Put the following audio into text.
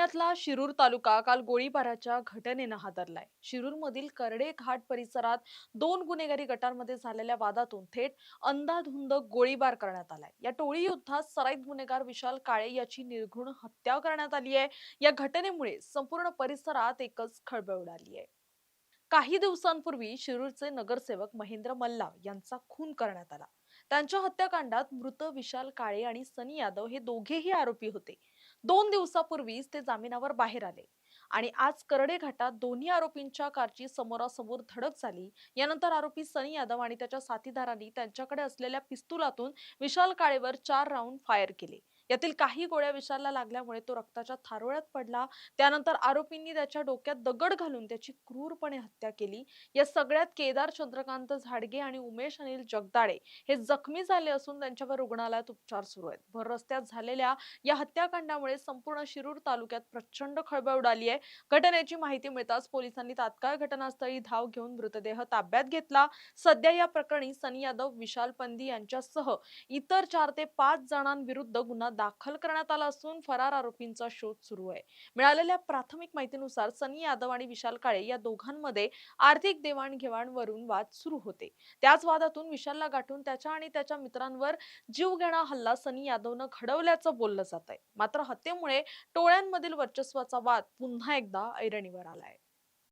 जिल्ह्यातला शिरूर तालुका काल गोळीबाराच्या घटनेनं हादरलाय. शिरूरमधील करडे घाट परिसरात दोन गुन्हेगारी गटांमध्ये झालेल्या वादातून थेट अंधाधुंद गोळीबार करण्यात आलाय. या टोळी युद्धात सराईत गुन्हेगार विशाल काळे याची निर्घृण हत्या करण्यात आली आहे. या घटनेमुळे संपूर्ण परिसरात एकच खळबळ उडाली आहे. काही दिवसांपूर्वी शिरूरचे नगरसेवक महेंद्र मल्लाव यांचा खून करण्यात आला. त्यांच्या हत्याकांडात मृत विशाल काळे आणि सनी यादव हे दोघेही आरोपी होते. 2 दिवसापूर्वीच ते जामिनावर बाहेर आले आणि आज करडे घाटात दोन्ही आरोपींच्या कारची समोरासमोर धडक झाली. यानंतर आरोपी सनी यादव आणि त्याच्या साथीदारांनी त्यांच्याकडे असलेल्या पिस्तुलातून विशाल काळेवर 4 राऊंड फायर केले. यातील काही गोळ्या विशालला लागल्यामुळे तो रक्ताच्या थारोळ्यात पडला. त्यानंतर आरोपींनी त्याच्या डोक्यात दगड घालून त्याची क्रूरपणे हत्या केली. या सगळ्यात केदार चंद्रकांत झाडगे आणि उमेश अनिल जगदाळे हे जखमी झाले असून त्यांच्यावर रुग्णालयात उपचार सुरू आहेत. भर रस्त्यात झालेल्या या हत्याकांडामुळे संपूर्ण शिरूर तालुक्यात प्रचंड खळबळ उडाली आहे. घटनेची माहिती मिळताच पोलिसांनी तात्काळ घटनास्थळी धाव घेऊन मृतदेह ताब्यात घेतला. सध्या या प्रकरणी सनी यादव, विशाल पंदी यांच्यासह इतर 4 ते 5 जणांविरुद्ध गुन्हा दाखल करण्यात आला असून फरार आरोपींचा शोध सुरू आहे. मिळालेल्या प्राथमिक माहितीनुसार सनी यादव आणि विशाल काळे या दोघांमध्ये आर्थिक देवाणघेवाणवरून वाद सुरू होते. त्याच वादातून विशालला गाठून त्याच्या आणि त्याच्या मित्रांवर जीवघेणा हल्ला सनी यादवनं घडवल्याचं बोललं जात आहे. मात्र हत्येमुळे टोळ्यांमधील वर्चस्वाचा वाद पुन्हा एकदा ऐरणीवर आलाय.